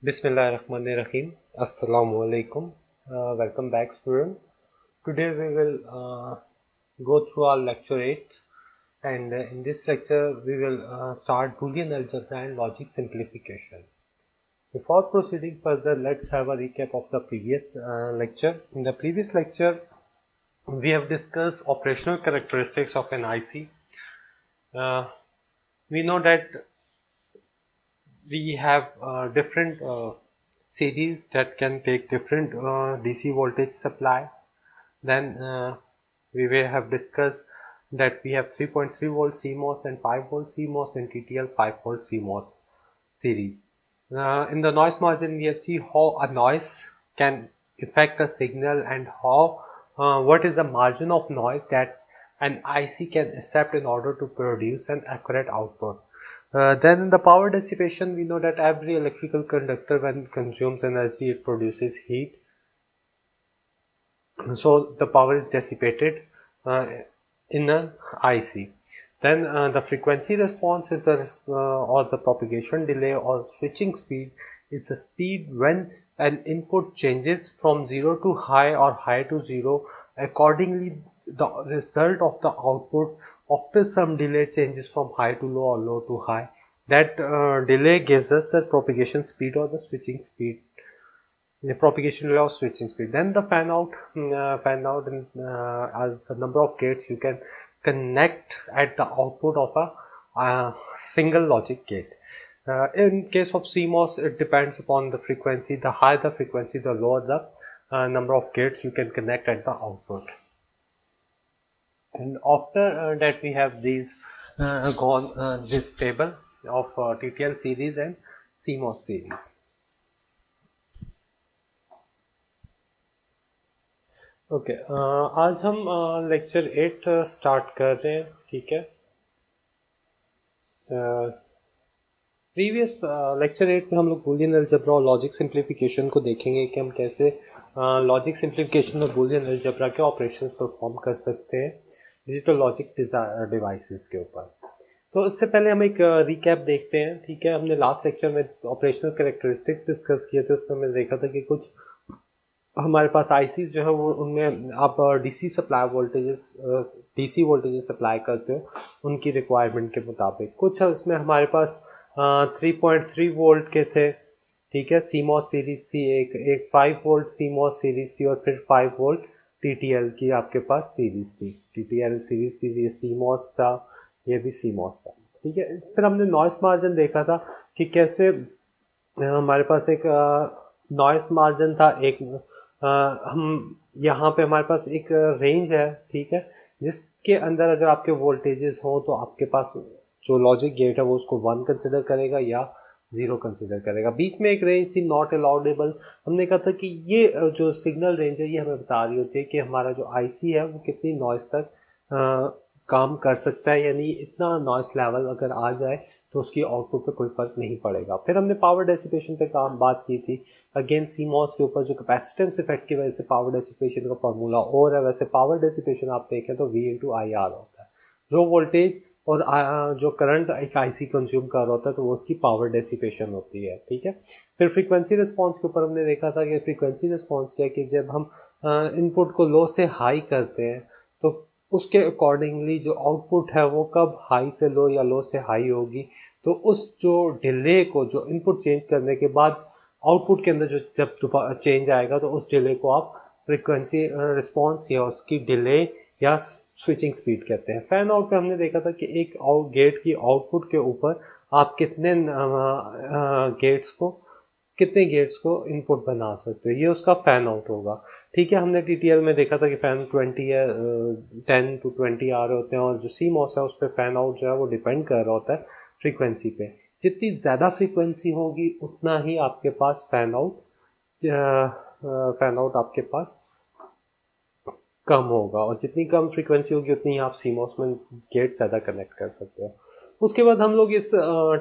Bismillahirrahmanirrahim. Assalamu alaikum. Welcome back, student. Today we will go through our lecture 8, and in this lecture we will start Boolean algebra and logic simplification. Before proceeding further, let's have a recap of the previous lecture. In the previous lecture, we have discussed operational characteristics of an IC. We know that we have different series that can take different DC voltage supply. Then we will have discussed that we have 3.3 volt CMOS and 5 volt CMOS and TTL 5 volt CMOS series. In the noise margin, we have seen how a noise can affect a signal and how what is the margin of noise that an IC can accept in order to produce an accurate output. Then in the power dissipation, we know that every electrical conductor, when it consumes energy, it produces heat. So the power is dissipated in an IC. Then the frequency response is or the propagation delay or switching speed is the speed when an input changes from 0 to high or high to 0. Accordingly, the result of the output after some delay changes from high to low or low to high. That delay gives us the propagation speed or the switching speed, the propagation law of switching speed. Then the fan out and the number of gates you can connect at the output of a single logic gate. In case of CMOS, it depends upon the frequency. The higher the frequency, the lower the number of gates you can connect at the output. And after that, we have these gone this table of TTL series and CMOS series. Okay आज हम lecture 8 start कर रहे हैं. ठीक है. Previous lecture 8 में हम लोग बूलियन अलजेब्रा और लॉजिक सिंप्लीफिकेशन को देखेंगे कि हम कैसे लॉजिक सिंप्लीफिकेशन में बूलियन अलजेब्रा के ऑपरेशंस परफॉर्म कर सकते हैं डिजिटल लॉजिक डिवाइसेस के ऊपर. तो इससे पहले हम एक रिकैप देखते हैं. ठीक है. हमने लास्ट लेक्चर में ऑपरेशनल कैरेक्टरिस्टिक्स डिस्कस किए थे. उसमें हमने देखा था कि कुछ हमारे पास आईसीज जो है वो उनमें आप DC supply voltages DC voltages supply करते हो उनकी रिक्वायरमेंट के मुताबिक. कुछ उसमें हमारे पास 3.3 वोल्ट के थे. ठीक है. सीमॉस सीरीज थी. एक 5 वोल्ट सीमॉस सीरीज थी और फिर 5 वोल्ट टीटीएल की आपके पास सीरीज थी. टीटीएल सीरीज थी. ये सीमॉस था, ये भी सीमॉस था. ठीक है. फिर हमने नॉइस मार्जिन देखा था कि कैसे हमारे पास एक नॉइस मार्जिन था. एक हम यहाँ पे हमारे पास एक रेंज है. ठीक है. जिसके अंदर अगर आपके वोल्टेजेस हो तो आपके पास जो लॉजिक गेट है वो उसको 1 कंसिडर करेगा या 0 कंसिडर करेगा. बीच में एक रेंज थी नॉट अलाउडेबल. हमने कहा था कि ये जो सिग्नल रेंज है ये हमें बता रही होती है कि हमारा जो आईसी है वो कितनी नॉइस तक काम कर सकता है. यानी इतना नॉइस लेवल अगर आ जाए तो उसकी आउटपुट पे कोई फर्क नहीं पड़ेगा. फिर हमने पावर डेसिपेशन पे बात की थी. अगेन सीमॉस के ऊपर जो कैपेसिटेंस इफेक्ट की वजह से पावर डेसिपेशन का फार्मूला और है. वैसे पावर डेसिपेशन आप देखें तो V × IR होता है. जो वोल्टेज और जो करंट एक आईसी कंज्यूम कर रहा होता है तो वो उसकी पावर डेसिपेशन होती है. ठीक है. फिर फ्रीक्वेंसी रिस्पॉन्स के ऊपर हमने देखा था कि फ्रीक्वेंसी रिस्पॉन्स क्या है कि जब हम इनपुट को लो से हाई करते हैं तो उसके अकॉर्डिंगली जो आउटपुट है वो कब हाई से लो या लो से हाई होगी. तो उस जो डिले को जो इनपुट चेंज करने के बाद आउटपुट के अंदर जो जब चेंज आएगा तो उस डिले को आप फ्रीक्वेंसी रिस्पॉन्स या उसकी डिले या स्विचिंग स्पीड कहते हैं. फैन आउट पे हमने देखा था कि एक गेट की आउटपुट के ऊपर आप कितने गेट्स को इनपुट बना सकते हो. ये उसका फैन आउट होगा. ठीक है. हमने टीटीएल में देखा था कि फैन 20 है 10 to 20 आ रहे होते हैं और जो सीमॉस है उस पर फैन आउट जो है वो डिपेंड कर रहा होता है फ्रीक्वेंसी पे. जितनी ज़्यादा फ्रीक्वेंसी होगी उतना ही आपके पास फैन आउट आपके पास कम होगा और जितनी कम फ्रीक्वेंसी होगी उतनी ही आप सीमॉस में गेट ज़्यादा कनेक्ट कर सकते हो. उसके बाद हम लोग इस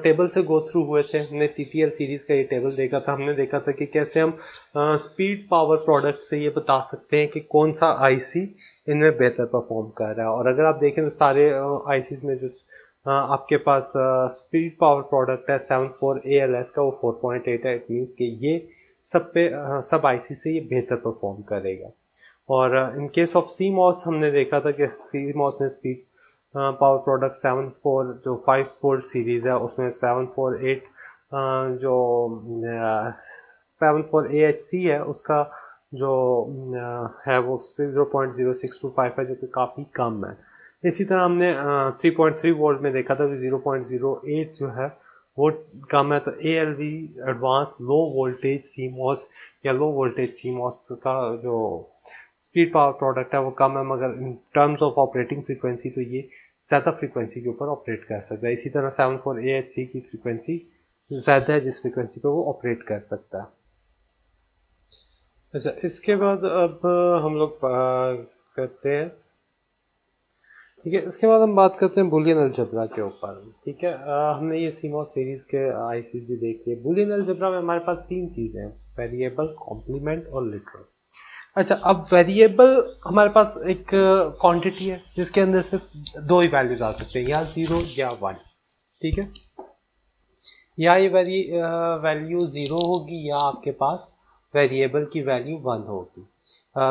टेबल से गो थ्रू हुए थे. हमने टीटीएल सीरीज का ये टेबल देखा था. हमने देखा था कि कैसे हम स्पीड पावर प्रोडक्ट से ये बता सकते हैं कि कौन सा आईसी इनमें बेहतर परफॉर्म कर रहा है. और अगर आप देखें तो सारे आईसीज में जो आपके पास स्पीड पावर प्रोडक्ट है 74 ALS का, वो 4.8 है। इट मीन्स कि ये सब पे सब आईसी से ये बेहतर परफॉर्म करेगा। और इन केस ऑफ CMOS हमने देखा था कि CMOS में स्पीड पावर प्रोडक्ट 74 जो 5 वोल्ट सीरीज है उसमें 748 जो 74AHC है उसका जो है वो 0.0625 है, जो कि काफ़ी कम है। इसी तरह हमने 3.3 वोल्ट में देखा था कि 0.08 जो है वो कम है। तो ALV advance low voltage CMOS या लो वोल्टेज CMOS का जो स्पीड पावर प्रोडक्ट है वो कम है, मगर in terms of operating frequency तो ये ज़्यादा फ्रीक्वेंसी के ऊपर ऑपरेट कर सकता है। इसी तरह 74AHC की फ्रीक्वेंसी ज़्यादा है जिस फ्रीक्वेंसी पे वो ऑपरेट कर सकता है। अच्छा, इसके बाद अब हम लोग करते हैं, ठीक है, इसके बाद हम बात करते हैं बुलियन अलजेब्रा के ऊपर। ठीक है, हमने ये CMOS सीरीज के आईसीज भी देख लिए। बुलियन अलजेब्रा में हमारे पास तीन चीज़ें हैं, वेरिएबल, कॉम्प्लीमेंट और लिटरल। अच्छा, अब वेरिएबल हमारे पास एक क्वांटिटी है जिसके अंदर से दो ही वैल्यूज आ सकते हैं, या 0 या 1। ठीक है, या ये वैल्यू 0 होगी या आपके पास वेरिएबल की वैल्यू 1 होगी।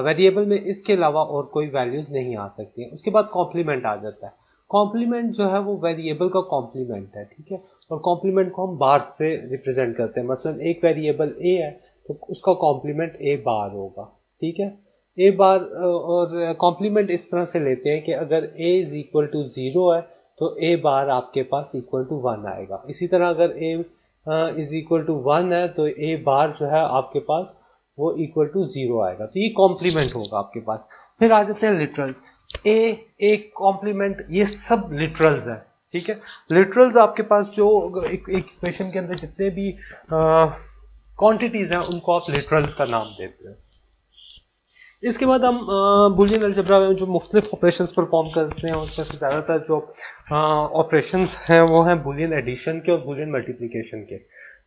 वेरिएबल में इसके अलावा और कोई वैल्यूज नहीं आ सकती हैं। उसके बाद कॉम्प्लीमेंट आ जाता है। कॉम्प्लीमेंट जो है वो वेरिएबल का कॉम्प्लीमेंट है। ठीक है, और कॉम्प्लीमेंट को हम बार से रिप्रेजेंट करते हैं। मसलन एक वेरिएबल a है तो उसका कॉम्प्लीमेंट a बार होगा। ठीक है, a बार और कॉम्प्लीमेंट इस तरह से लेते हैं कि अगर a इज इक्वल टू 0 है तो a बार आपके पास इक्वल टू 1 आएगा। इसी तरह अगर a इज इक्वल टू 1 है तो a बार जो है आपके पास वो इक्वल टू 0 आएगा। तो ये कॉम्प्लीमेंट होगा आपके पास। फिर आ जाते हैं लिटरल्स। ए कॉम्प्लीमेंट, ये सब लिटरल्स है। ठीक है, लिटरल्स आपके पास जो एक इक्वेशन के अंदर जितने भी क्वांटिटीज हैं उनको आप लिटरल्स का नाम देते हैं। इसके बाद हम बुलियन अलजेब्रा में जो मुख्तलिफ ऑपरेशंस परफॉर्म करते हैं उसमें से ज़्यादातर जो ऑपरेशंस हैं वो हैं बुलियन एडिशन के और बुलियन मल्टीप्लिकेशन के।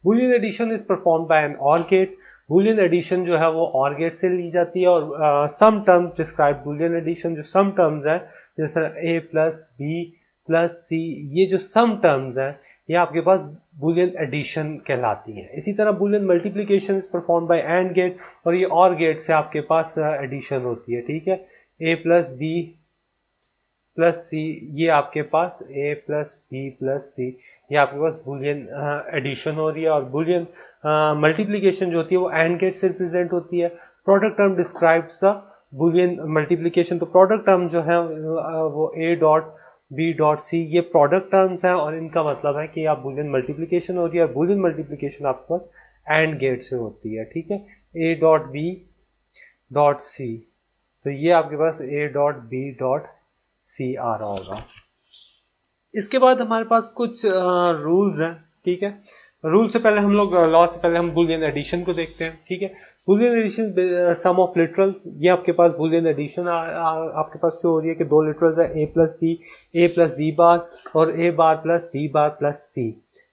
Boolean addition is perform by an OR gate. Boolean addition जो है वो ऑर गेट से ली जाती है, और sum terms describe Boolean addition. जो सम टर्म्स है जैसे a plus B plus C, ये जो सम टर्म्स हैं ये आपके पास बुलियन एडिशन कहलाती है। इसी तरह Boolean multiplication is perform by AND gate, और ये और गेट से आपके पास एडिशन होती है। ठीक है, a plus B plus C, ये आपके पास a plus B plus C, ये आपके पास बुलियन एडिशन हो रही है। और बुलियन मल्टीप्लिकेशन जो होती है वो एंड गेट से रिप्रेजेंट होती है। Product term describes the Boolean multiplication. तो प्रोडक्ट टर्म जो है वो a dot B dot C, ये प्रोडक्ट टर्म्स हैं और इनका मतलब है कि आप बुलियन मल्टीप्लिकेशन हो रही है, और बुलियन मल्टीप्लिकेशन आपके पास एंड गेट से होती है। ठीक है, a dot B dot c, तो ये आपके पास a dot B dot c आ रहा होगा। इसके बाद हमारे पास कुछ रूल्स हैं। ठीक है, रूल से पहले हम लोग लॉ से पहले हम बुलियन एडिशन को देखते हैं। ठीक है, Boolean addition sum of literals, ये आपके पास बुलियन एडिशन आपके पास शो हो रही है कि दो लिटरल्स है a प्लस बी बार और a bar plus B bar plus c.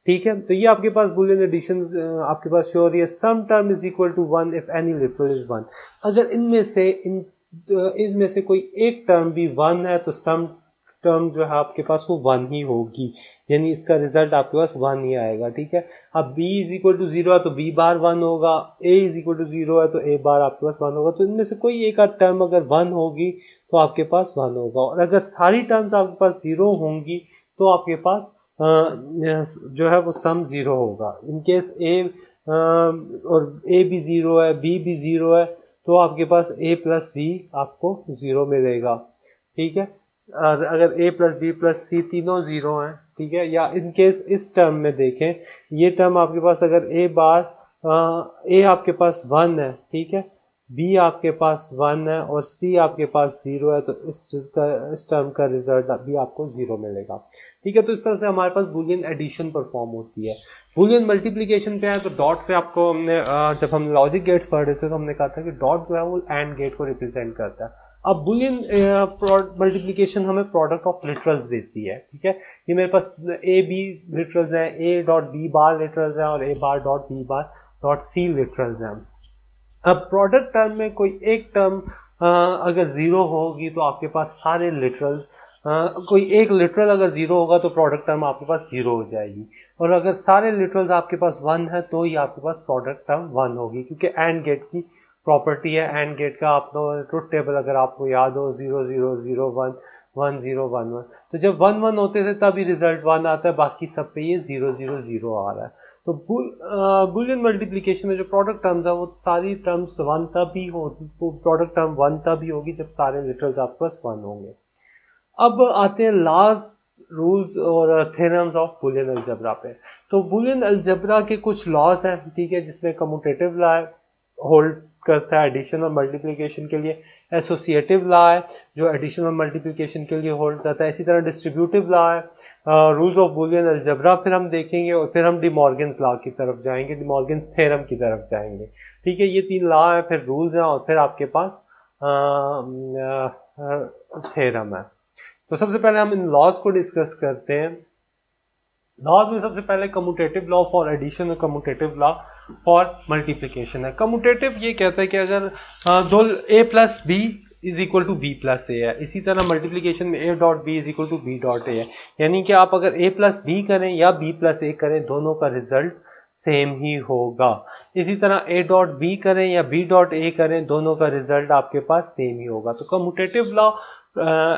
ठीक है, तो ये आपके पास बुलियन एडिशन आपके पास शो हो रही है। Sum term is equal to 1 if any literal is 1। अगर इनमें से कोई एक टर्म भी 1 है तो सम टर्म जो है आपके पास वो 1 ही होगी, यानी इसका रिजल्ट आपके पास 1 ही आएगा। ठीक है, अब b इज इक्वल टू 0 है तो b बार 1 होगा, a इज इक्वल टू 0 है तो a बार आपके पास 1 होगा। तो इनमें से कोई एक आध टर्म अगर 1 होगी तो आपके पास 1 होगा, और अगर सारी टर्म्स आपके पास 0 होंगी तो आपके पास जो है वो सम 0 होगा। इनकेस a और a भी 0 है, b भी 0 है, तो आपके पास a प्लस बी आपको 0 मिलेगा। ठीक है, अगर a प्लस बी प्लस सी तीनों 0 हैं। ठीक है, या इनकेस इस टर्म में देखें, ये टर्म आपके पास अगर a आपके पास 1 है, ठीक है, b आपके पास 1 है और c आपके पास 0 है, तो इस टर्म का रिजल्ट भी आपको 0 मिलेगा। ठीक है, तो इस तरह से हमारे पास बुलियन एडिशन परफॉर्म होती है। बुलियन मल्टीप्लिकेशन पे है तो डॉट से आपको हमने जब हम लॉजिक गेट्स पढ़ रहे थे तो हमने कहा था कि डॉट जो है वो एंड गेट को रिप्रेजेंट करता है। अब बुलियन मल्टीप्लिकेशन हमें प्रोडक्ट ऑफ लिटरल्स देती है। ठीक है, ये मेरे पास ए बी लिटरल्स हैं, a dot B bar literals हैं और a bar dot B bar dot C literals हैं। अब प्रोडक्ट टर्म में कोई एक टर्म अगर 0 होगी तो आपके पास सारे लिटरल्स कोई एक लिटरल अगर जीरो होगा तो प्रोडक्ट टर्म आपके पास जीरो हो जाएगी, और अगर सारे लिटरल्स आपके पास वन है तो ही आपके पास प्रोडक्ट टर्म वन होगी, क्योंकि एंड गेट की प्रॉपर्टी है। एंड गेट का आप ट्रुथ टेबल अगर आपको याद हो 0 0 0 1 1 0 1 1, तो जब 1 1 होते थे तभी रिजल्ट 1 आता है, बाकी सब पे ये 0 0 0 आ रहा है। तो बुलियन मल्टीप्लिकेशन में जो प्रोडक्ट टर्म्स है वो सारी टर्म्स वन तभी हो, प्रोडक्ट टर्म वन तभी होगी जब सारे लिटरल्स आपके पास वन होंगे। अब आते हैं लॉज, रूल्स और थ्योरम्स ऑफ बुलियन अलजेब्रा पे। तो बुलियन अलजेब्रा के कुछ लॉज हैं, ठीक है, जिसमें कम्यूटेटिव लॉ होल्ड करता है एडिशन और मल्टीप्लिकेशन के लिए, एसोसिएटिव लॉ है जो एडिशन और मल्टीप्लिकेशन के लिए होल्ड करता है, इसी तरह डिस्ट्रीब्यूटिव लॉ है, रूल्स ऑफ बुलियन अलजेब्रा फिर हम देखेंगे, और फिर हम डिमॉर्गन्स लॉ की तरफ जाएंगे, डिमॉर्गन्स थ्योरम की तरफ जाएंगे, ठीक है। ये तीन लॉ है, फिर रूल्स हैं, और फिर आपके पास थ्योरम है। तो सबसे पहले हम इन लॉज को डिस्कस करते हैं। लॉज में सबसे पहले कम्यूटेटिव लॉ फॉर एडिशन और कम्यूटेटिव लॉ फॉर मल्टीप्लिकेशन है। कम्यूटेटिव ये कहता है कि अगर दो a plus b is equal to b plus a है, इसी तरह मल्टीप्लिकेशन में a dot B is equal to b dot a है, यानी कि आप अगर a प्लस बी करें या b प्लस ए करें दोनों का रिजल्ट सेम ही होगा। इसी तरह a डॉट बी करें या b डॉट ए करें दोनों का रिजल्ट आपके पास सेम ही होगा। तो कम्यूटेटिव लॉ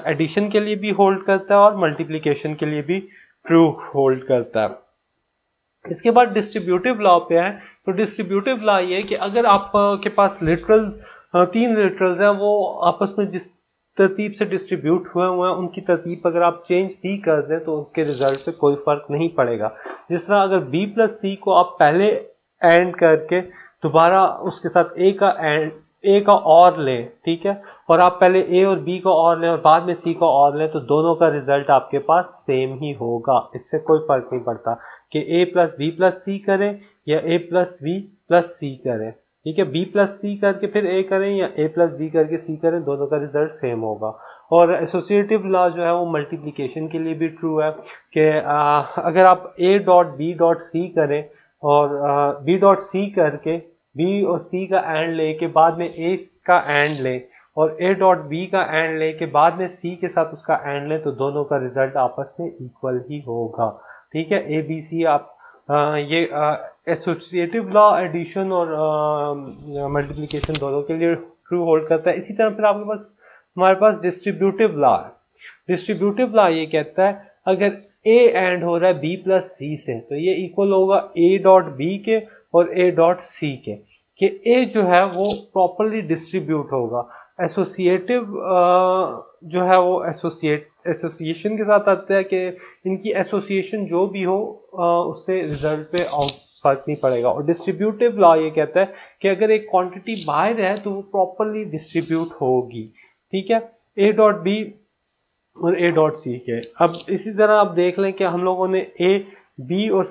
एडिशन के लिए भी होल्ड करता है और मल्टीप्लिकेशन के लिए भी ट्रू होल्ड करता है। इसके बाद डिस्ट्रीब्यूटिव लॉ पे है। तो डिस्ट्रीब्यूटिव लॉ ये है कि अगर आपके पास लिटरल्स तीन लिटरल्स हैं, वो आपस में जिस तरतीब से डिस्ट्रीब्यूट हुए हैं उनकी तरतीब अगर आप चेंज भी कर दें तो उनके रिजल्ट पे कोई फर्क नहीं पड़ेगा। जिस तरह अगर b प्लस सी को आप पहले एंड करके दोबारा उसके साथ ए का और लें, ठीक है, और आप पहले ए और बी को और लें और बाद में सी को और लें, तो दोनों का रिजल्ट आपके पास सेम ही होगा, इससे कोई फर्क नहीं पड़ता कि ए प्लस बी प्लस सी करें या ए प्लस बी प्लस सी करें, ठीक है। बी प्लस सी करके फिर ए करें या ए प्लस बी करके सी करें, दोनों का रिजल्ट सेम होगा। और एसोसिएटिव लॉ जो है वो मल्टीप्लिकेशन के लिए भी ट्रू है कि अगर आप A dot B dot C करें और बी डॉट सी करके बी और सी का एंड ले के बाद में ए का एंड ले और ए डॉट बी का एंड ले के बाद में सी के साथ उसका एंड ले, तो दोनों का रिजल्ट आपस में इक्वल ही होगा, ठीक है। ए बी सी आप ये एसोसिएटिव लॉ एडिशन और मल्टीप्लिकेशन दोनों के लिए ट्रू होल्ड करता है। इसी तरह फिर आपके पास हमारे पास डिस्ट्रीब्यूटिव लॉ है। डिस्ट्रीब्यूटिव लॉ ये कहता है अगर ए एंड हो रहा है बी प्लस सी से तो ये इक्वल होगा ए डॉट बी के और ए डॉट सी के, कि ए जो है वो प्रॉपरली डिस्ट्रीब्यूट होगा। एसोसिएटिव जो है वो एसोसिएशन के साथ आता है कि इनकी एसोसिएशन जो भी हो उससे रिजल्ट पे फर्क नहीं पड़ेगा। और डिस्ट्रीब्यूटिव लॉ ये कहता है कि अगर एक क्वांटिटी बाहर है तो वो प्रॉपरली डिस्ट्रीब्यूट होगी, ठीक है, ए डॉट बी और ए डॉट सी के। अब इसी तरह आप देख लें कि हम लोगों ने ए बी और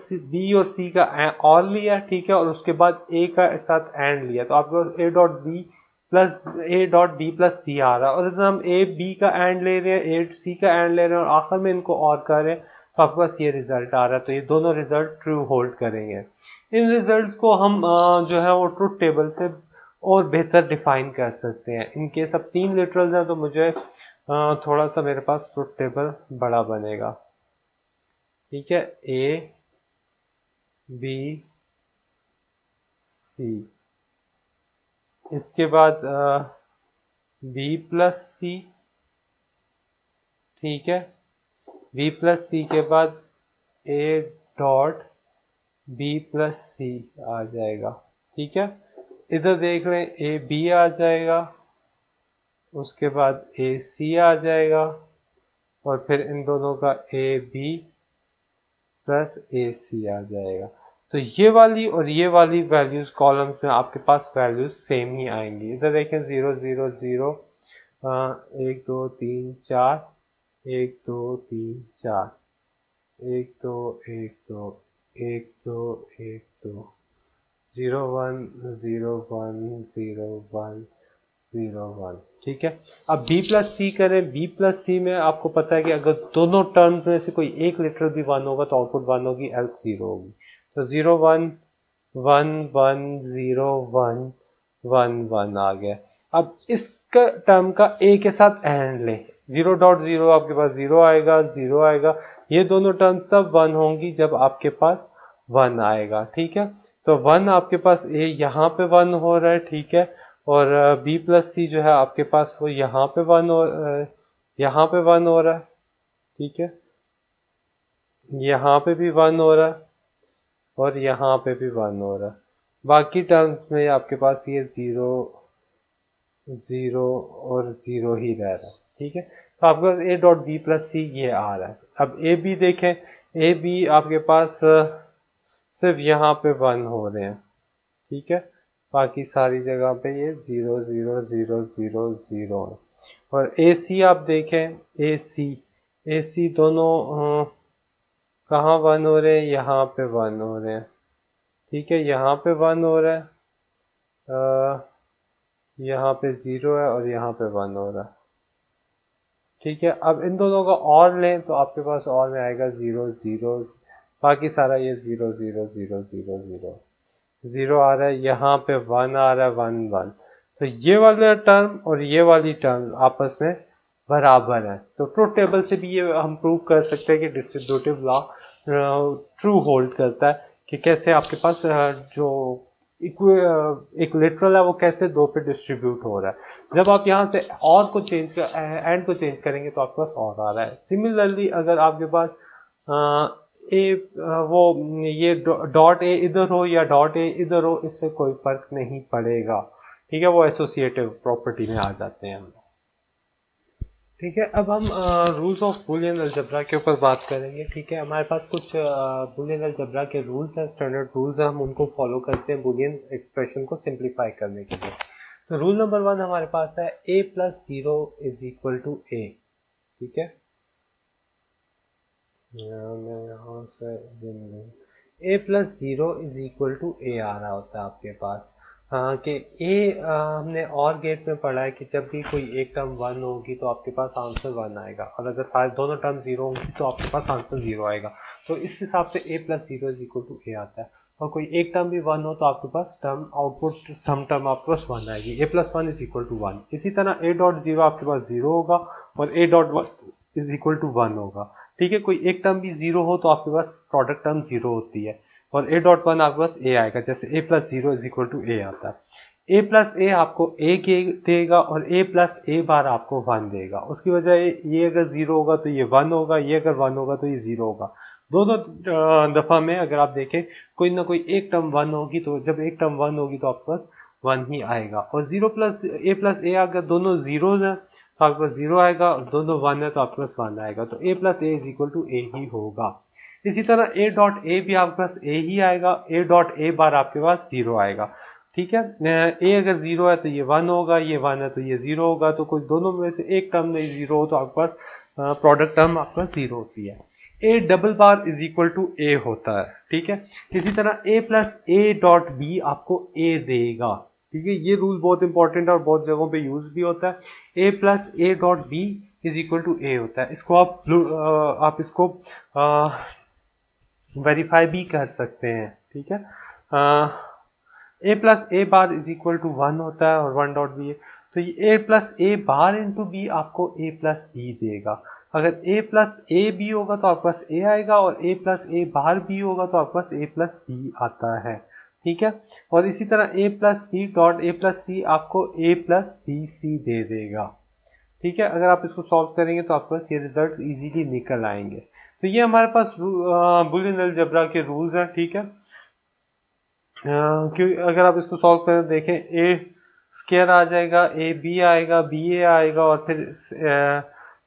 सी का और लिया, ठीक है, और उसके बाद ए का साथ एंड लिया, तो आपके पास ए डॉट बी प्लस सी आ रहा है। और इधर हम ए बी का एंड ले रहे हैं, ए सी का एंड ले रहे हैं और आखिर में इनको और कर रहे हैं, तो आपके पास ये रिजल्ट आ रहा है। तो ये दोनों रिजल्ट ट्रू होल्ड करेंगे। इन रिजल्ट्स को हम जो है वो ट्रुथ टेबल से और बेहतर डिफाइन कर सकते हैं। इनके सब तीन लिटरल्स हैं तो मुझे थोड़ा सा मेरे पास ट्रुथ टेबल बड़ा बनेगा, ठीक है, ए बी सी, इसके बाद बी प्लस सी, ठीक है, बी प्लस सी के बाद ए डॉट बी प्लस सी आ जाएगा, ठीक है। इधर देख रहे हैं ए बी आ जाएगा, उसके बाद ए सी आ जाएगा और फिर इन दोनों का ए बी प्लस ए सी आ जाएगा। तो ये वाली और ये वाली वैल्यूज कॉलम्स में आपके पास वैल्यूज सेम ही आएंगी। इधर देखें 0 0 0 1 2 3 4 1 2 3 4 1 2 1 2 1 2 1 2 0 1 0 1 0 1 0 1, ठीक है। अब b प्लस सी करें, b प्लस सी में आपको पता है कि अगर दोनों टर्म्स में से कोई एक लिटरल भी 1 होगा तो आउटपुट 1 होगी, एल्स 0 होगी। तो 0 1 1 1 0 1 1 1 आ गया। अब इसका टर्म का a के साथ एंड लें, 0.0 आपके पास 0 आएगा, 0 आएगा। ये दोनों टर्म्स तब 1 होंगी जब आपके पास 1 आएगा, ठीक है। तो 1 आपके पास ए यहाँ पे 1 हो रहा है, ठीक है, और बी प्लस सी जो है आपके पास वो यहाँ पे 1 हो यहाँ पे 1 हो रहा है, ठीक है, यहाँ पे भी 1 हो रहा है और यहाँ पे भी 1 हो रहा है। बाकी टर्म्स में आपके पास ये 0 0 और 0 ही रह रहा है, ठीक है। तो आपके पास ए डॉट बी प्लस सी ये आ रहा है। अब ए बी देखें, ए बी आपके पास सिर्फ यहाँ पे 1 हो रहे हैं, ठीक है, बाकी सारी जगह पे ये 0 0 0 0 0 है। और ए सी आप देखें, ए सी दोनों कहाँ 1 हो रहे हैं, यहाँ पे 1 हो रहे हैं, ठीक है, यहाँ पे 1 हो रहा है, यहाँ पे 0 है और यहाँ पे 1 हो रहा है, ठीक है। अब इन दोनों का और लें तो आपके पास और में आएगा 0 0, बाकी सारा ये 0 0 0 0 0 0 आ रहा है, यहाँ पे 1 आ रहा है, 1 1। तो ये वाला टर्म और ये वाली टर्म आपस में बराबर है। तो ट्रुथ टेबल से भी ये हम प्रूव कर सकते हैं कि डिस्ट्रीब्यूटिव लॉ ट्रू होल्ड करता है कि कैसे आपके पास जो एक लिटरल है वो कैसे 2 पे डिस्ट्रीब्यूट हो रहा है। जब आप यहाँ से और को चेंज कर एंड को चेंज करेंगे तो आपके पास और आ रहा है। सिमिलरली अगर आपके पास वो ये डॉट ए इधर हो या डॉट ए इधर हो, इससे कोई फर्क नहीं पड़ेगा, ठीक है, वो एसोसिएटिव प्रॉपर्टी में आ जाते हैं हम, ठीक है। अब हम रूल्स ऑफ बूलियन अलजेब्रा के ऊपर बात करेंगे, ठीक है। हमारे पास कुछ बूलियन अलजेब्रा के रूल्स हैं, स्टैंडर्ड रूल्स हैं, हम उनको फॉलो करते हैं बूलियन एक्सप्रेशन को सिंप्लीफाई करने के लिए। तो रूल नंबर 1 हमारे पास है a plus 0 is equal to a, ठीक है। मैं यहाँ से a plus 0 is equal to a आ रहा होता है आपके पास, हाँ कि ए हमने और गेट में पढ़ा है कि जब भी कोई एक टर्म 1 होगी तो आपके पास आंसर 1 आएगा, और अगर सारे दोनों टर्म 0 होंगी तो आपके पास आंसर 0 आएगा। तो इस हिसाब से a plus 0 is equal to a आता है। और कोई एक टर्म भी 1 हो तो आपके पास टर्म आउटपुट सम टर्म आपके पास 1 आएगी, a plus 1 is equal to 1। इसी तरह a डॉट 0 आपके पास 0 होगा और a dot 1 is equal to 1 होगा, ठीक है। कोई एक टर्म भी 0 हो तो आपके पास प्रोडक्ट टर्म 0 होती है, और a डॉट 1 आपके पास a आएगा, जैसे a plus 0 is equal to a आता है। a प्लस ए आपको a देगा और a प्लस ए बार आपको 1 देगा। उसकी वजह ये अगर 0 होगा तो ये 1 होगा, ये अगर 1 होगा तो ये 0 होगा। दोनों दफा में अगर आप देखें कोई ना कोई एक टर्म 1 होगी, तो जब एक टर्म 1 होगी तो आपके पास 1 ही आएगा। और 0 प्लस ए अगर दोनों 0 है तो आपके पास 0 आएगा, दोनों 1 है तो आपके पास 1 आएगा। तो a plus a is equal to a ही होगा। इसी तरह a डॉट ए भी आपके पास a ही आएगा, a डॉट ए बार आपके पास 0 आएगा, ठीक है। a अगर 0 है तो ये 1 होगा, ये 1 है तो ये 0 होगा। तो कोई दोनों में से एक टर्म नहीं 0 हो तो आपके पास प्रोडक्ट टर्म आपके पास 0 होती है। a double bar is equal to a होता है, ठीक है। इसी तरह a plus A dot B आपको a देगा, ठीक है। ये रूल बहुत इंपॉर्टेंट है और बहुत जगहों पे यूज भी होता है। a plus A dot B is equal to a होता है। इसको आप इसको वेरीफाई भी कर सकते हैं, ठीक है। a plus A bar is equal to 1 होता है और 1 डॉट बी है, तो ये a plus A bar into B आपको a प्लस बी देगा। अगर a प्लस ए बी होगा तो आपके पास a आएगा, और a plus A bar B होगा तो आपके पास a प्लस बी आता है, ठीक है। और इसी तरह a plus b dot A plus c आपको a प्लस बी सी दे देगा, ठीक है। अगर आप इसको सॉल्व करेंगे तो आपके पास ये रिजल्ट्स इजीली निकल आएंगे। तो ये हमारे पास बूलियन अलजेब्रा के रूल्स हैं, ठीक है। क्योंकि अगर आप इसको सॉल्व करें देखें, ए स्क्वायर आ जाएगा, ए बी आएगा, बी ए आएगा और फिर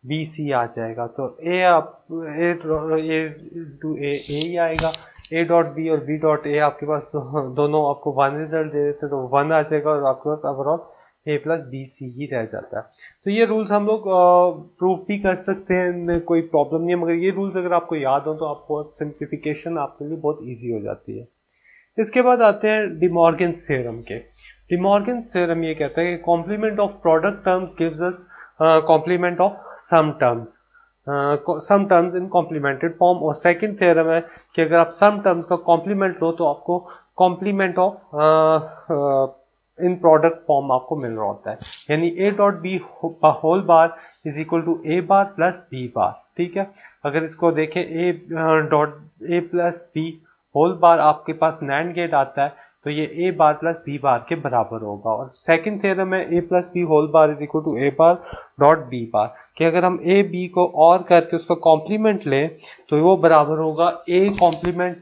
बी सी आ जाएगा। तो ए टू ए ही आएगा, ए डॉट बी और बी डॉट ए आपके पास दोनों आपको 1 रिजल्ट दे देते, तो 1 आ जाएगा और आपके पास ओवरऑल ए प्लस बी सी ही रह जाता है। तो ये रूल्स हम लोग प्रूफ भी कर सकते हैं, कोई प्रॉब्लम नहीं है, मगर ये रूल्स अगर आपको याद हो तो आपको सिंप्लीफिकेशन आपके लिए बहुत ईजी हो जाती है। इसके बाद आते हैं डिमॉर्गन्स थ्योरम के। डिमॉर्गन्स थ्योरम ये कहता है कि complement of product terms gives us complement of sum terms in complemented form. और सेकंड थ्योरम है कि अगर आप सम टर्म्स का कॉम्प्लीमेंट लो तो आपको complement of in product form आपको मिल रहा होता है, यानी A dot B whole bar is equal to A bar plus B bar. ठीक है, अगर इसको देखें A dot A plus B whole bar आपके पास नैंड गेट आता है तो ये ए बार प्लस बी बार के बराबर होगा। और सेकंड थ्योरम है ए plus B whole bar is equal to A bar dot B bar, कि अगर हम ए बी को और करके उसका कॉम्प्लीमेंट लें तो वो बराबर होगा A complement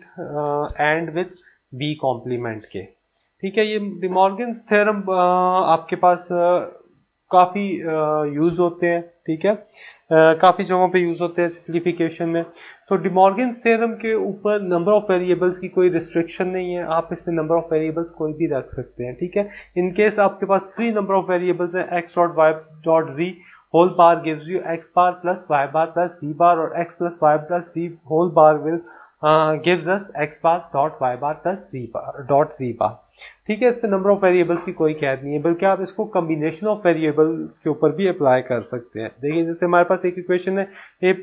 and with B complement के। ठीक है, ये डिमॉर्गन्स थ्योरम आपके पास काफ़ी यूज़ होते हैं। ठीक है, काफ़ी जगहों पे यूज़ होते हैं सिंप्लीफिकेशन में। तो डिमॉर्गन थ्योरम के ऊपर नंबर ऑफ वेरिएबल्स की कोई रिस्ट्रिक्शन नहीं है, आप इसमें नंबर ऑफ वेरिएबल्स कोई भी रख सकते हैं। ठीक है, इन केस आपके पास 3 नंबर ऑफ वेरिएबल्स हैं, x dot y dot z whole bar gives you x bar plus y bar plus z bar, और x plus y plus z whole bar will gives us x bar dot y bar plus z bar dot z bar. ठीक है, इस पे number of variables की कोई कैद नहीं है, बल्कि आप इसको कॉम्बिनेशन ऑफ वेरिएबल्स के ऊपर भी अप्लाई कर सकते हैं। देखिए, जैसे हमारे पास एक इक्वेशन है ए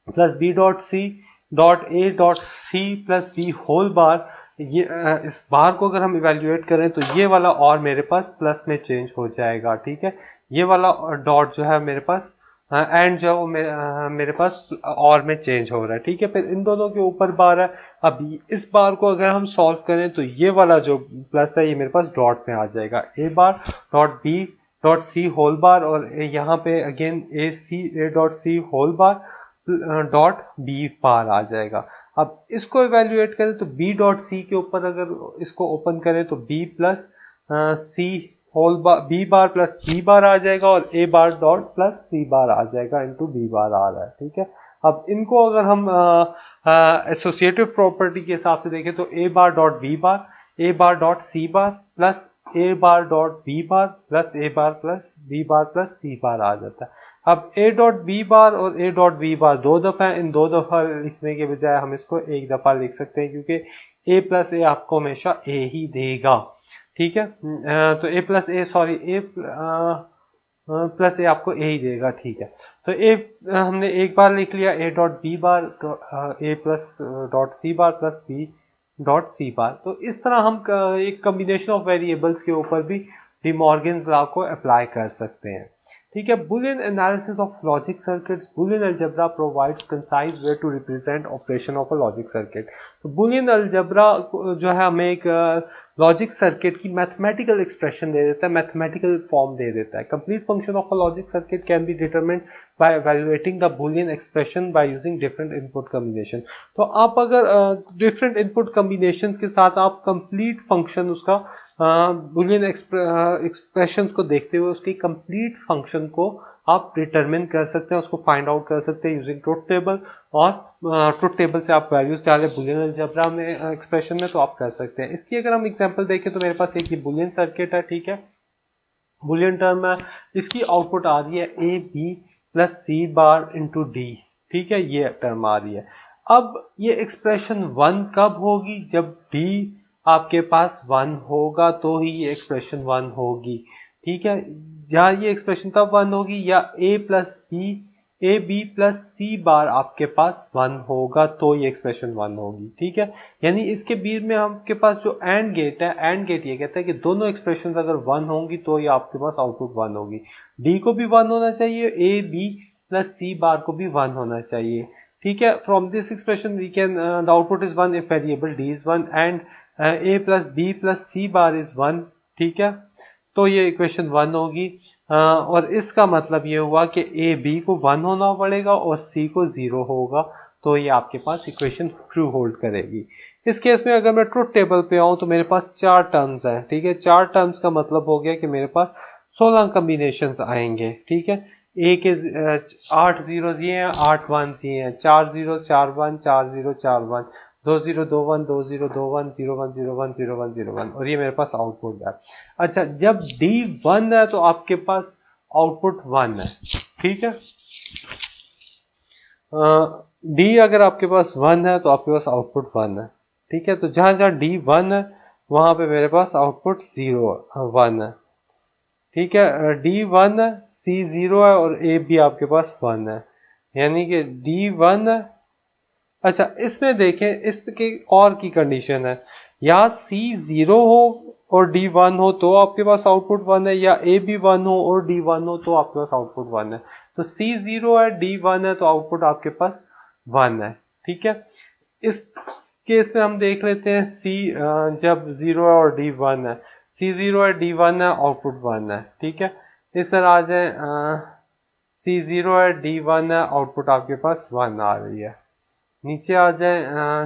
plus b dot c dot a dot c plus B whole bar, ये इस बार को अगर हम इवेल्युएट करें तो ये वाला और मेरे पास प्लस में चेंज हो जाएगा। ठीक है, ये वाला डॉट जो है मेरे पास एंड जो है वो मेरे पास और में चेंज हो रहा है। ठीक है, फिर इन दोनों के ऊपर बार है। अब इस बार को अगर हम सॉल्व करें तो ये वाला जो प्लस है ये मेरे पास डॉट में आ जाएगा, a bar dot B dot c whole bar, और यहाँ पे again a dot c whole bar dot B bar आ जाएगा। अब इसको इवेल्युएट करें तो बी डॉट सी के ऊपर अगर इसको ओपन करें तो b plus c whole bar b bar plus सी बार आ जाएगा, और ए बार डॉट प्लस सी बार आ जाएगा इंटू बी बार आ रहा है। ठीक है, अब इनको अगर हम एसोसिएटिव प्रॉपर्टी के हिसाब से देखें तो a bar dot B bar a bar dot C bar plus A bar dot B bar plus A bar plus B bar plus C bar आ जाता है। अब ए डॉट बी बार और ए डॉट बी बार 2 दफा है, इन 2 दफा लिखने के बजाय हम इसको एक दफा लिख सकते हैं, क्योंकि ए प्लस ए आपको हमेशा ए ही देगा। ठीक है, तो A plus A sorry A plus ए आपको ए ही देगा। ठीक है, तो ए हमने एक बार लिख लिया a dot B bar a plus dot C bar plus b dot C bar. तो इस तरह हम एक कॉम्बिनेशन ऑफ वेरिएबल्स के ऊपर भी डिमॉर्गन्स लॉ को अप्लाई कर सकते हैं। ठीक है, Boolean analysis of logic circuits, Boolean algebra provides concise way to represent operation of a logic circuit. तो बुलियन अलजेब्रा जो है हमें एक लॉजिक सर्किट की मैथमेटिकल एक्सप्रेशन दे देता है, मैथमेटिकल फॉर्म दे देता है। Complete function of a logic circuit can be determined by evaluating the Boolean expression by using different input combination. तो आप अगर डिफरेंट इनपुट कॉम्बिनेशंस के साथ आप कंप्लीट फंक्शन उसका बुलियन एक्सप्रेशंस को देखते हुए उसकी कंप्लीट फंक्शन को आप डिटरमिन कर सकते हैं, उसको फाइंड आउट कर सकते हैं यूजिंग ट्रुथ टेबल, और ट्रुथ टेबल से आप वैल्यूज डालें बुलियन अलजेब्रा में एक्सप्रेशन में तो आप कर सकते हैं। इसकी अगर हम एग्जांपल देखें तो मेरे पास एक ये बुलियन सर्किट है। ठीक है, बुलियन टर्म है, इसकी आउटपुट आ रही है A B plus C bar into D. ठीक है, ये टर्म आ रही है। अब ये एक्सप्रेशन 1 कब होगी? जब डी आपके पास 1 होगा तो ही ये एक्सप्रेशन 1 होगी। ठीक है, या ये एक्सप्रेशन तब 1 होगी या ए बी प्लस सी बार आपके पास 1 होगा तो ये एक्सप्रेशन 1 होगी। ठीक है, यानी इसके बीच में आपके पास जो एंड गेट है, एंड गेट ये कहता है कि दोनों एक्सप्रेशन अगर 1 होंगी तो ये आपके पास आउटपुट 1 होगी। डी को भी 1 होना चाहिए, ए बी प्लस सी बार को भी 1 होना चाहिए। ठीक है, from this expression we can the output is 1 if variable D is 1 and A plus B plus C bar is 1। ठीक है, तो ये इक्वेशन 1 होगी, और इसका मतलब ये हुआ कि ए बी को 1 होना पड़ेगा और सी को 0 होगा, तो ये आपके पास इक्वेशन ट्रू होल्ड करेगी। इस केस में अगर मैं ट्रुथ टेबल पे आऊँ तो मेरे पास 4 टर्म्स हैं। ठीक है, 4 टर्म्स का मतलब हो गया कि मेरे पास 16 कॉम्बिनेशंस आएंगे। ठीक है, ए के 8 जीरोस ये हैं, 8 1s ये हैं, 4 0 4 1 4 0 4 1 2 0 2 1 2 0 2 1 0 1 0 1 0 1 0 1, और ये मेरे पास आउटपुट है। अच्छा, जब डी 1 है तो आपके पास आउटपुट 1 है। ठीक है, डी अगर आपके पास 1 है तो आपके पास आउटपुट 1 है। ठीक है, तो जहां जहां डी 1 है वहां पे मेरे पास आउटपुट 1 है। ठीक है, डी 1 है, सी 0 है और ए भी आपके पास 1 है, यानी कि डी 1 है। अच्छा, इसमें देखें इसके और की कंडीशन है, या C 0 हो और D 1 हो तो आपके पास आउटपुट 1 है, या A भी 1 हो और D 1 हो तो आपके पास आउटपुट 1 है। तो C 0 है, D 1 है, तो आउटपुट आपके पास 1 है। ठीक है, इस केस में हम देख लेते हैं C जब 0 है और D 1 है, C 0 है, D 1 है, आउटपुट 1 है। ठीक है, इस तरह आ जाए C 0 है, D 1 है, आउटपुट आपके पास 1 आ रही है। नीचे आ जाए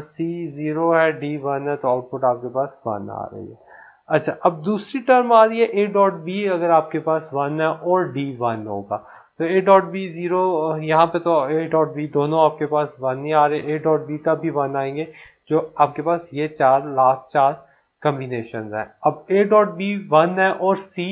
C 0 है, D 1 है, तो आउटपुट आपके पास 1 आ रही है। अच्छा, अब दूसरी टर्म आ रही है A डॉट बी, अगर आपके पास 1 है और D 1 होगा तो A डॉट बी 0, यहाँ पे तो A डॉट बी दोनों आपके पास 1 ही आ रहे, A डॉट बी तब भी 1 आएंगे जो आपके पास ये लास्ट चार कॉम्बिनेशन है। अब A डॉट बी 1 है और C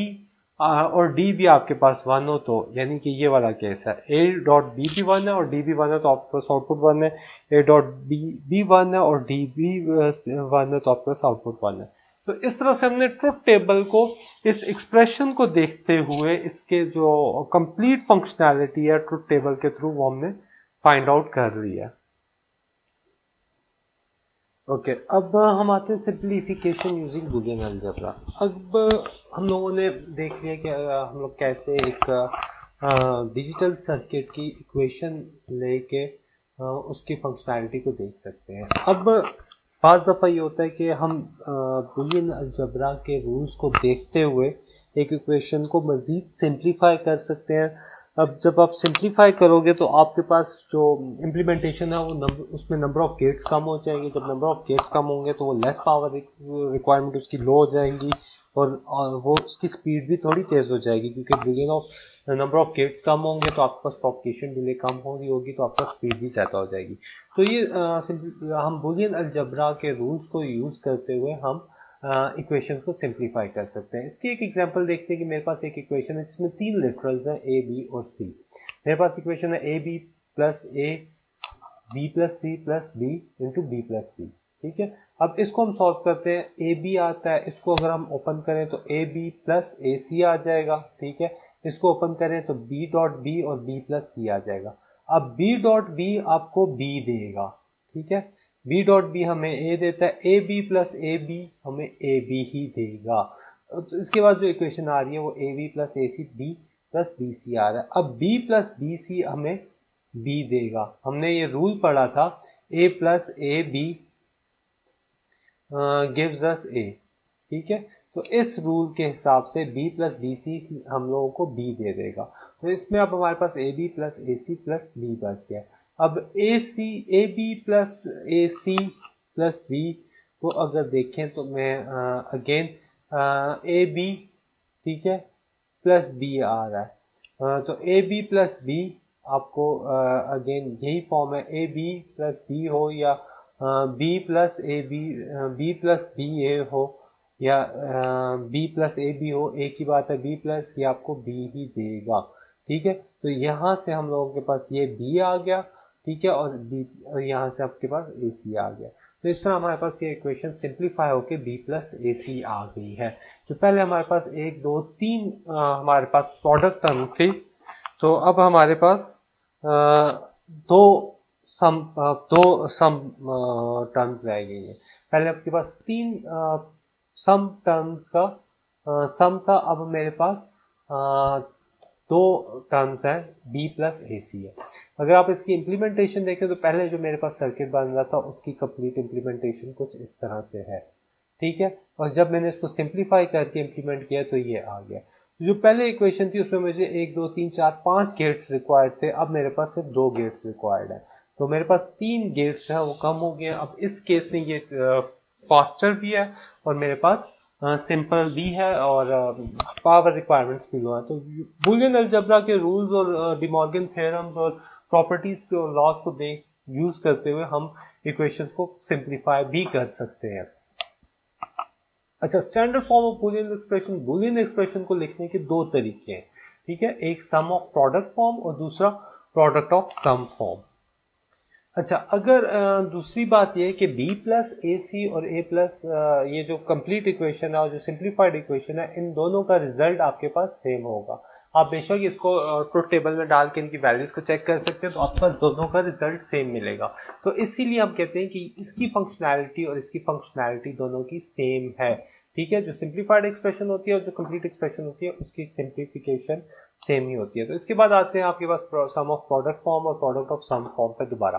और D भी आपके पास 1 हो तो यानी कि ये वाला केस है, A डॉट बी भी 1 है और D भी 1 है तो आपके पास आउटपुट 1 है, A डॉट बी भी 1 है और D भी 1 है तो आपके पास आउटपुट 1 है। तो इस तरह से हमने ट्रुथ टेबल को, इस एक्सप्रेशन को देखते हुए इसके जो कंप्लीट फंक्शनैलिटी है ट्रुथ टेबल के थ्रू वो हमने फाइंड आउट कर ली है। ओके, अब हम आते हैं सिंप्लीफिकेशन यूजिंग बूलियन अलजेब्रा। अब हम लोगों ने देख लिया कि हम लोग कैसे एक डिजिटल सर्किट की इक्वेशन लेके उसकी फंक्शनैलिटी को देख सकते हैं। अब बाज़ दफ़ा ये होता है कि हम बूलियन अलजेब्रा के रूल्स को देखते हुए एक इक्वेशन को मज़ीद सिंप्लीफाई कर सकते हैं। अब जब आप सिंप्लीफाई करोगे तो आपके पास जो इम्प्लीमेंटेशन है वो उसमें नंबर ऑफ गेट्स कम हो जाएंगे। जब नंबर ऑफ गेट्स कम होंगे तो वो लेस पावर रिक्वायरमेंट उसकी लो हो जाएंगी और वो उसकी स्पीड भी थोड़ी तेज़ हो जाएगी, क्योंकि billion of number of gates कम होंगे तो आपके पास प्रोपगेशन डिले कम हो रही होगी तो आपका स्पीड भी ज़्यादा हो जाएगी। तो ये हम बूलियन अलजेब्रा के रूल्स को यूज़ करते हुए हम इक्वेशन को सिंप्लीफाई कर सकते हैं। इसकी एक एग्जांपल देखते हैं कि मेरे पास एक इक्वेशन है जिसमें तीन लिटरल्स हैं ए, बी और सी। मेरे पास इक्वेशन है A B plus A B plus C plus b into b plus c. ठीक है, अब इसको हम सॉल्व करते हैं। ए बी आता है, इसको अगर हम ओपन करें तो ए बी प्लस ए सी आ जाएगा। ठीक है, इसको ओपन करें तो बी डॉट बी और बी प्लस सी आ जाएगा। अब बी डॉट बी आपको बी देगा। ठीक है, बी डॉट बी हमें ए देता है, A B plus A B हमें ए बी ही देगा। तो इसके बाद जो इक्वेशन आ रही है वो a B plus A c b plus B c आ रहा है। अब बी प्लस बी सी हमें बी देगा। हमने ये रूल पढ़ा था a plus A b gives us a. ठीक है, तो इस रूल के हिसाब से b प्लस बी सी हम लोगों को b दे देगा। तो इसमें अब हमारे पास A B plus A C plus B बच गया। अब A B plus A C plus b को अगर देखें तो मैं अगेन ए बी, ठीक है, प्लस बी आ रहा है। तो ए बी प्लस बी आपको अगेन यही फॉर्म है, ए बी प्लस बी हो या b plus A b, B plus b a हो या बी प्लस ए बी हो, एक ही बात है, बी प्लस ये आपको बी ही देगा। ठीक है, तो यहाँ से हम लोगों के पास ये बी आ गया। ठीक है, और यहाँ से आपके पास ए सी आ गया। तो इस तरह हमारे पास ये इक्वेशन सिंप्लीफाई होके बी प्लस ए सी आ गई है। जो पहले हमारे पास एक दो तीन हमारे पास प्रोडक्ट टर्म थी, तो अब हमारे पास दो सम टर्म्स रह गई है। पहले आपके पास तीन सम टर्म्स का सम था, अब मेरे पास दो टर्म्स है बी प्लस ए सी है। अगर आप इसकी इम्प्लीमेंटेशन देखें तो पहले जो मेरे पास सर्किट बन रहा था उसकी कंप्लीट इम्प्लीमेंटेशन कुछ इस तरह से है। ठीक है, और जब मैंने इसको सिंप्लीफाई करके इम्प्लीमेंट किया तो ये आ गया। जो पहले इक्वेशन थी उसमें मुझे 1 2 3 4 5 गेट्स रिक्वायर्ड थे, अब मेरे पास सिर्फ 2 गेट्स रिक्वायर्ड है। तो मेरे पास 3 गेट्स है वो कम हो गए। अब इस केस में ये फास्टर भी है और मेरे पास सिंपल भी है और पावर रिक्वायरमेंट्स भी लो है। तो बूलियन अलजेब्रा के रूल्स और डिमॉर्गन थ्योरम्स और प्रॉपर्टीज और लॉज को यूज करते हुए हम इक्वेशंस को सिंप्लीफाई भी कर सकते हैं। अच्छा, standard form of Boolean expression को लिखने के दो तरीके हैं। ठीक है, एक सम ऑफ प्रोडक्ट फॉर्म और दूसरा प्रोडक्ट ऑफ सम फॉर्म। अच्छा, अगर दूसरी बात यह है कि b प्लस ए सी और a प्लस ये जो कंप्लीट इक्वेशन है और जो सिंप्लीफाइड इक्वेशन है, इन दोनों का रिजल्ट आपके पास सेम होगा। आप बेशक इसको ट्रुथ टेबल में डाल के इनकी वैल्यूज को चेक कर सकते हैं, तो आपके पास दोनों का रिजल्ट सेम मिलेगा। तो इसीलिए हम कहते हैं कि इसकी फंक्शनैलिटी और इसकी फंक्शनैलिटी दोनों की सेम है। ठीक है, जो सिंप्लीफाइड एक्सप्रेशन होती है और जो कंप्लीट एक्सप्रेशन होती है उसकी सिंप्लीफिकेशन सेम ही होती है। तो इसके बाद आते हैं आपके पास सम ऑफ प्रोडक्ट फॉर्म और प्रोडक्ट ऑफ सम फॉर्म पे दोबारा।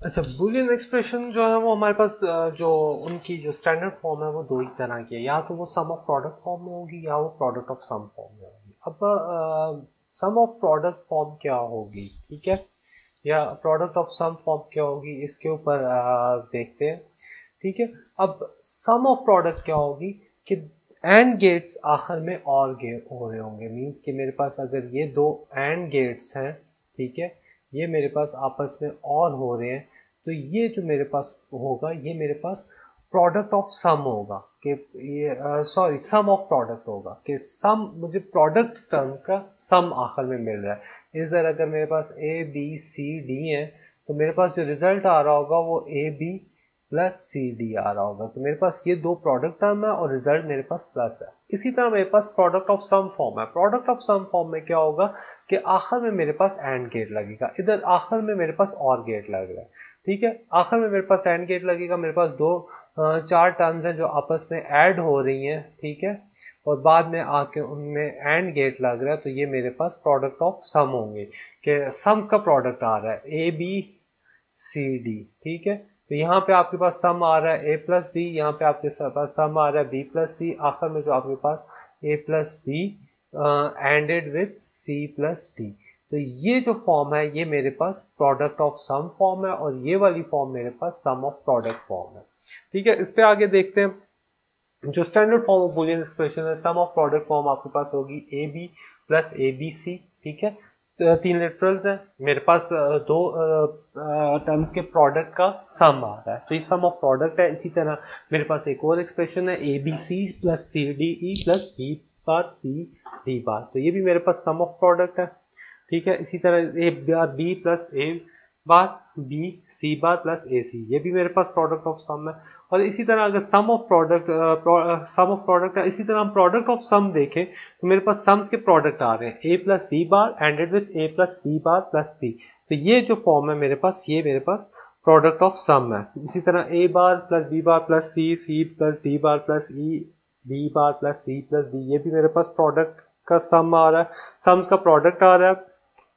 अच्छा, बूलियन एक्सप्रेशन जो है वो हमारे पास जो उनकी जो स्टैंडर्ड फॉर्म है वो दो ही तरह की है, या तो वो सम ऑफ प्रोडक्ट फॉर्म में होगी या वो प्रोडक्ट ऑफ सम फॉर्म में होगी। अब सम ऑफ प्रोडक्ट फॉर्म क्या होगी, ठीक है, या प्रोडक्ट ऑफ सम फॉर्म क्या होगी, इसके ऊपर देखते हैं। ठीक है, अब सम ऑफ प्रोडक्ट क्या होगी कि एंड गेट्स आखिर में और गेट हो रहे होंगे। मींस कि मेरे पास अगर ये दो एंड गेट्स हैं, ठीक है, ये मेरे पास आपस में और हो रहे हैं, तो ये जो मेरे पास होगा ये मेरे पास प्रोडक्ट ऑफ सम होगा कि ये सॉरी सम ऑफ प्रोडक्ट होगा कि सम मुझे प्रोडक्ट टर्म का सम आखिर में मिल रहा है। इस तरह अगर मेरे पास ए बी सी डी है तो मेरे पास जो रिजल्ट आ रहा होगा वो a B plus C d आ रहा होगा। तो मेरे पास ये दो प्रोडक्ट टर्म है और रिजल्ट मेरे पास प्लस है। इसी तरह मेरे पास प्रोडक्ट ऑफ सम फॉर्म है। प्रोडक्ट ऑफ सम फॉर्म में क्या होगा कि आखिर में मेरे पास एंड गेट लगेगा, इधर आखिर में मेरे पास और गेट लग रहा है। ठीक है, आखिर में मेरे पास एंड गेट लगेगा, मेरे पास दो चार टर्म्स हैं जो आपस में ऐड हो रही हैं, ठीक है, और बाद में आके उनमें एंड गेट लग रहा है, तो ये मेरे पास प्रोडक्ट ऑफ सम होंगे कि सम्स का प्रोडक्ट आ रहा है ए बी सी डी। ठीक है, तो यहाँ पे आपके पास सम आ रहा है ए प्लस बी, यहाँ पे आपके पास सम आ रहा है बी प्लस सी, आखिर में जो आपके पास a plus b ended with c plus d. तो ये जो फॉर्म है ये मेरे पास प्रोडक्ट ऑफ सम फॉर्म है और ये वाली फॉर्म मेरे पास सम ऑफ प्रोडक्ट फॉर्म है। ठीक है, इस पे आगे देखते हैं। जो standard form of Boolean expression है, सम ऑफ प्रोडक्ट फॉर्म आपके पास होगी a B plus A B c. ठीक है, तो तीन लिटरल्स हैं, मेरे पास दो टर्म्स के प्रोडक्ट का सम आ रहा है, तो ये सम ऑफ प्रोडक्ट है। इसी तरह मेरे पास एक और एक्सप्रेशन है A B C plus C D E plus B bar C D bar, तो ये भी मेरे पास सम ऑफ प्रोडक्ट है। ठीक है, इसी तरह A bar B plus A bar B C bar plus ए सी, ये भी मेरे पास प्रोडक्ट ऑफ सम है। और इसी तरह अगर सम ऑफ प्रोडक्ट है, इसी तरह हम प्रोडक्ट ऑफ सम देखें तो मेरे पास सम्स के प्रोडक्ट आ रहे हैं a plus B bar ended with a plus B bar plus c, तो ये जो फॉर्म है मेरे पास ये मेरे पास प्रोडक्ट ऑफ सम है। इसी तरह A bar plus B bar plus C plus D bar plus E B bar plus C plus D, ये भी मेरे पास प्रोडक्ट का सम आ रहा है, सम्स का प्रोडक्ट आ रहा है,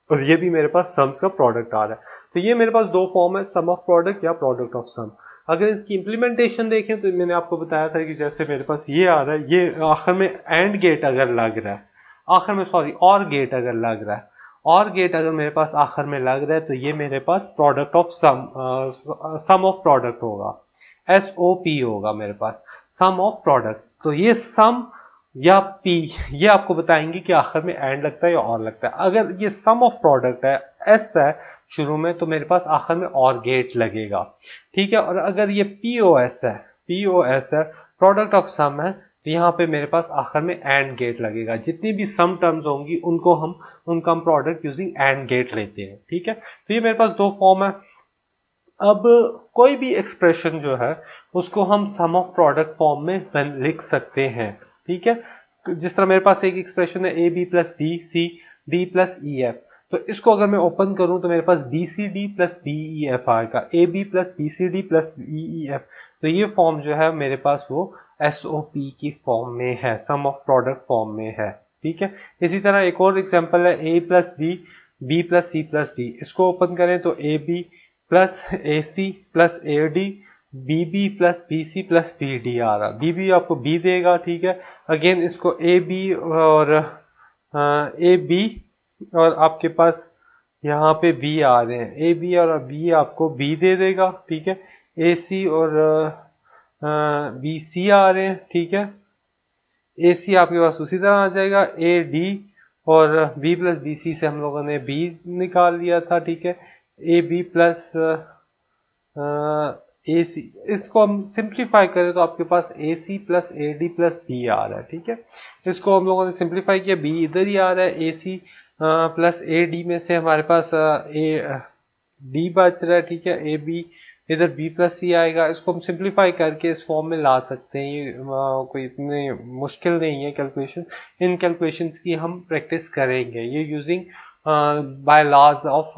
और ये भी मेरे पास सम्स का प्रोडक्ट आ रहा है। तो ये मेरे पास दो फॉर्म है, सम ऑफ प्रोडक्ट या प्रोडक्ट ऑफ सम। अगर इसकी इंप्लीमेंटेशन देखें तो मैंने आपको बताया था कि जैसे मेरे पास ये आ रहा है, ये आखिर में एंड गेट अगर लग रहा है, आखिर में सॉरी और गेट अगर लग रहा है, और गेट अगर मेरे पास आखिर में लग रहा है, तो ये मेरे पास product of sum of product होगा, SOP होगा मेरे पास, सम ऑफ प्रोडक्ट। तो ये सम या पी ये आपको बताएंगे कि आखिर में एंड लगता है या और लगता है। अगर ये सम ऑफ प्रोडक्ट है, एस है शुरू में, तो मेरे पास आखिर में और गेट लगेगा। ठीक है, और अगर ये POS है प्रोडक्ट ऑफ सम है, तो यहाँ पे मेरे पास आखिर में एंड गेट लगेगा। जितनी भी सम टर्म्स होंगी उनका हम प्रोडक्ट यूजिंग एंड गेट लेते हैं। ठीक है, तो ये मेरे पास दो फॉर्म है। अब कोई भी एक्सप्रेशन जो है उसको हम सम ऑफ प्रोडक्ट फॉर्म में लिख सकते हैं। ठीक है, जिस तरह मेरे पास एक एक्सप्रेशन है A B plus B C D plus E F, तो इसको अगर मैं ओपन करूं तो मेरे पास B C D plus B E F आएगा, A B plus B C D plus B E F. तो ये फॉर्म जो है मेरे पास वो SOP की फॉर्म में है, सम ऑफ प्रोडक्ट फॉर्म में है। ठीक है, इसी तरह एक और एग्जांपल है ए प्लस बी बी प्लस सी प्लस डी, इसको ओपन करें तो A B plus A C plus A D B B plus B C plus B D आ रहा, बी बी आपको बी देगा। ठीक है, अगेन इसको ए बी और ए बी और आपके पास यहाँ पे बी आ रहे हैं, ए बी और बी आपको बी दे देगा। ठीक है, ए सी और बी सी आ रहे हैं। ठीक है, ए सी आपके पास उसी तरह आ जाएगा, ए डी और बी प्लस बी सी से हम लोगों ने बी निकाल लिया था। ठीक है, ए बी प्लस ए सी, इसको हम सिंप्लीफाई करें तो आपके पास A C plus A D plus B आ रहा है। ठीक है, इसको हम लोगों ने सिंप्लीफाई किया, बी इधर ही आ रहा है, A C plus A D में से हमारे पास ए डी बच रहा है। ठीक है, ए बी इधर बी प्लस सी आएगा। इसको हम सिंप्लीफाई करके इस फॉर्म में ला सकते हैं। ये कोई इतनी मुश्किल नहीं है कैलकुलेशन। इन कैलकुलेशन की हम प्रैक्टिस करेंगे ये using by laws of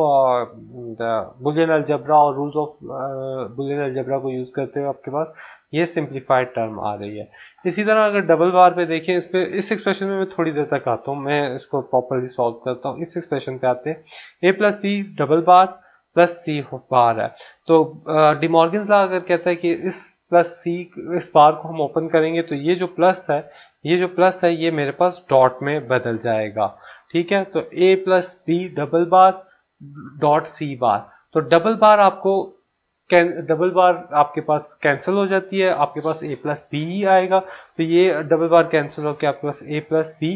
Boolean algebra और रूल्स ऑफ बुलियन अलजेब्रा को यूज करते हुए आपके पास ये सिंप्लीफाइड टर्म आ रही है। इसी तरह अगर डबल बार पे देखें, इस एक्सप्रेशन में मैं थोड़ी देर तक आता हूँ, मैं इसको प्रॉपरली सॉल्व करता हूँ। इस एक्सप्रेशन पे आते हैं, a plus B double bar plus सी बार है। तो डिमॉर्गन्स लॉ अगर कहता है कि इस प्लस सी इस बार को हम ओपन करेंगे तो ये जो प्लस है ये मेरे पास डॉट में बदल जाएगा। ठीक है, तो A plus B double bar dot C bar. तो डबल बार आपके पास कैंसिल हो जाती है, आपके पास ए प्लस बी ही आएगा। तो ये डबल बार कैंसिल होकर आपके पास ए प्लस बी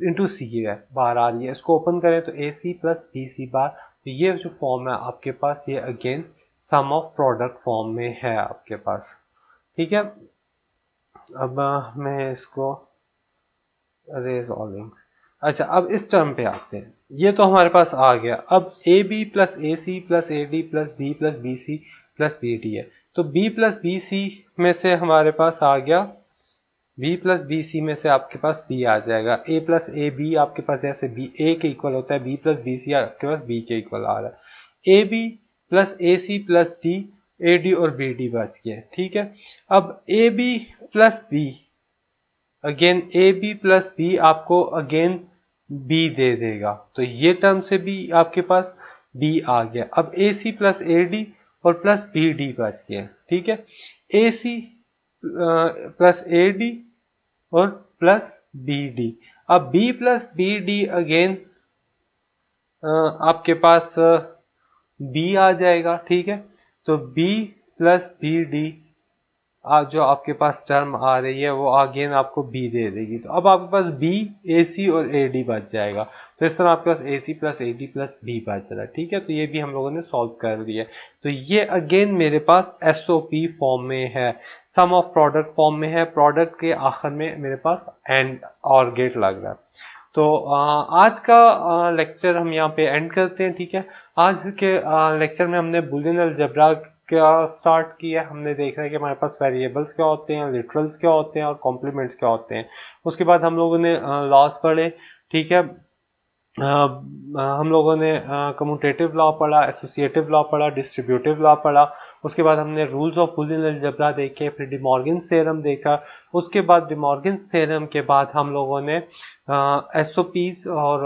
इंटू सी है बार आ रही है। इसको ओपन करें तो ए सी प्लस बी सी बार। तो ये जो फॉर्म है आपके पास, ये again sum of product form में है आपके पास। ठीक है, अब मैं इसको रिजॉल्विंग। अच्छा, अब इस टर्म पे आते हैं। ये तो हमारे पास आ गया। अब A B plus A C plus A D plus B C plus B D है। तो बी प्लस बी सी में से हमारे पास आ गया, बी प्लस बी सी में से आपके पास बी आ जाएगा। ए प्लस ए बी आपके पास जैसे बी ए के इक्वल होता है, बी प्लस बी सी आपके पास बी के इक्वल आ रहा है। A B plus A C plus D, A D और बी डी बच गए। ठीक है, अब A B plus B, again A B plus B आपको अगेन बी दे देगा। तो ये टर्म से भी आपके पास बी आ गया। अब A C plus A D और प्लस बी डी बच गए। ठीक है, A C plus A D और प्लस बी डी। अब B plus B D again आपके पास बी आ जाएगा। ठीक है, तो बी प्लस बी डी जो आपके पास टर्म आ रही है वो अगेन आपको बी दे देगी। तो अब आपके पास बी, ए सी और ए डी बच जाएगा। तो इस तरह आपके पास A C plus A D plus B बच रहा है। ठीक है, तो ये भी हम लोगों ने सॉल्व कर दिया। तो ये अगेन मेरे पास एस ओ पी फॉर्म में है, सम ऑफ प्रोडक्ट फॉर्म में है। प्रोडक्ट के आखिर में मेरे पास एंड और गेट लग रहा है। तो आज का लेक्चर हम यहाँ पे एंड करते हैं। ठीक है, आज के लेक्चर में हमने बुलियन अलजेब्रा क्या स्टार्ट किया। हमने देखा है कि हमारे पास वेरिएबल्स क्या होते हैं, लिटरल्स क्या होते हैं और कॉम्प्लीमेंट्स क्या होते हैं। उसके बाद हम लोगों ने लॉस पढ़े। ठीक है, हम लोगों ने कम्यूटेटिव लॉ पढ़ा, एसोसिएटिव लॉ पढ़ा, डिस्ट्रीब्यूटिव लॉ पढ़ा। उसके बाद हमने रूल्स ऑफ बुलियन अलजेब्रा देखे, फिर डिमॉर्गन्स थ्योरम देखा। उसके बाद डिमॉर्गन्स थ्योरम के बाद हम लोगों ने एसओपीज और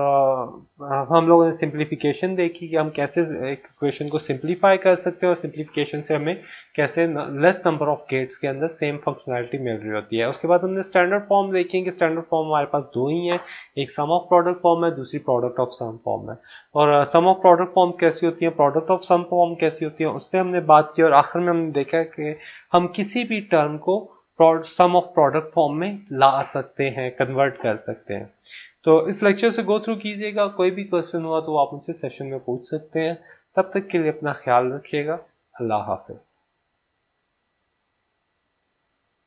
हम लोगों ने सिंप्लीफिकेशन देखी कि हम कैसे एक इक्वेशन को सिंप्लीफाई कर सकते हैं और सिंप्लीफिकेशन से हमें कैसे लेस नंबर ऑफ गेट्स के अंदर सेम फंक्शनैलिटी मिल रही होती है। उसके बाद हमने स्टैंडर्ड फॉर्म देखी कि स्टैंडर्ड फॉर्म हमारे पास दो ही है, एक सम ऑफ प्रोडक्ट फॉर्म है, दूसरी प्रोडक्ट ऑफ सम फॉर्म है। और सम ऑफ प्रोडक्ट फॉर्म कैसी होती है, प्रोडक्ट ऑफ सम फॉर्म कैसी होती है, उस पर हमने बात की। और आखिर में हमने देखा कि हम किसी भी टर्म को सम ऑफ प्रोडक्ट फॉर्म में ला सकते हैं, कन्वर्ट कर सकते हैं। तो इस लेक्चर से गो थ्रू कीजिएगा। कोई भी क्वेश्चन हुआ तो आप मुझसे सेशन में पूछ सकते हैं। तब तक के लिए अपना ख्याल रखिएगा। अल्लाह हाफिज।